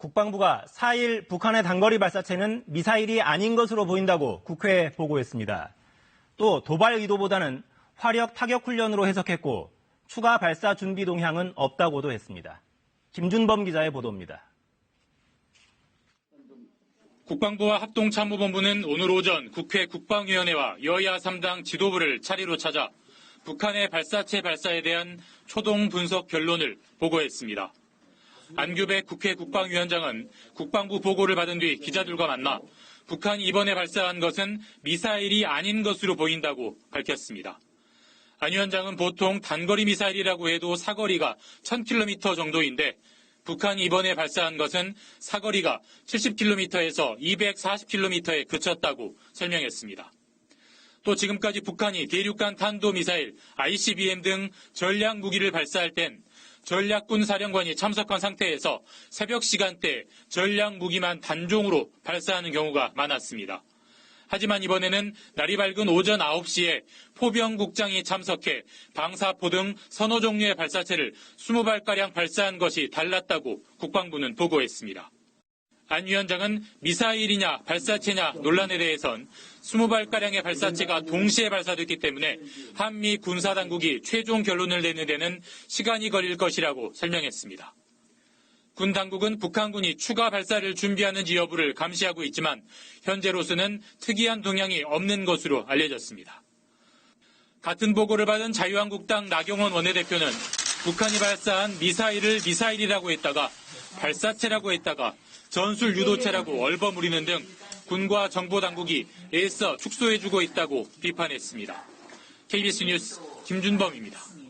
국방부가 4일 북한의 단거리 발사체는 미사일이 아닌 것으로 보인다고 국회에 보고했습니다. 또 도발 의도보다는 화력 타격 훈련으로 해석했고 추가 발사 준비 동향은 없다고도 했습니다. 김준범 기자의 보도입니다. 국방부와 합동참모본부는 오늘 오전 국회 국방위원회와 여야 3당 지도부를 차례로 찾아 북한의 발사체 발사에 대한 초동 분석 결론을 보고했습니다. 안규백 국회 국방위원장은 국방부 보고를 받은 뒤 기자들과 만나 북한이 이번에 발사한 것은 미사일이 아닌 것으로 보인다고 밝혔습니다. 안 위원장은 보통 단거리 미사일이라고 해도 사거리가 1000km 정도인데 북한이 이번에 발사한 것은 사거리가 70km에서 240km에 그쳤다고 설명했습니다. 또 지금까지 북한이 대륙간 탄도미사일, ICBM 등 전략 무기를 발사할 땐 전략군 사령관이 참석한 상태에서 새벽 시간대 전략 무기만 단종으로 발사하는 경우가 많았습니다. 하지만 이번에는 날이 밝은 오전 9시에 포병국장이 참석해 방사포 등 서너 종류의 발사체를 20발가량 발사한 것이 달랐다고 국방부는 보고했습니다. 안 위원장은 미사일이냐 발사체냐 논란에 대해선 20발가량의 발사체가 동시에 발사됐기 때문에 한미 군사당국이 최종 결론을 내는 데는 시간이 걸릴 것이라고 설명했습니다. 군 당국은 북한군이 추가 발사를 준비하는지 여부를 감시하고 있지만 현재로서는 특이한 동향이 없는 것으로 알려졌습니다. 같은 보고를 받은 자유한국당 나경원 원내대표는 북한이 발사한 미사일을 미사일이라고 했다가 발사체라고 했다가 전술 유도체라고 얼버무리는 등 군과 정보당국이 애써 축소해주고 있다고 비판했습니다. KBS 뉴스 김준범입니다.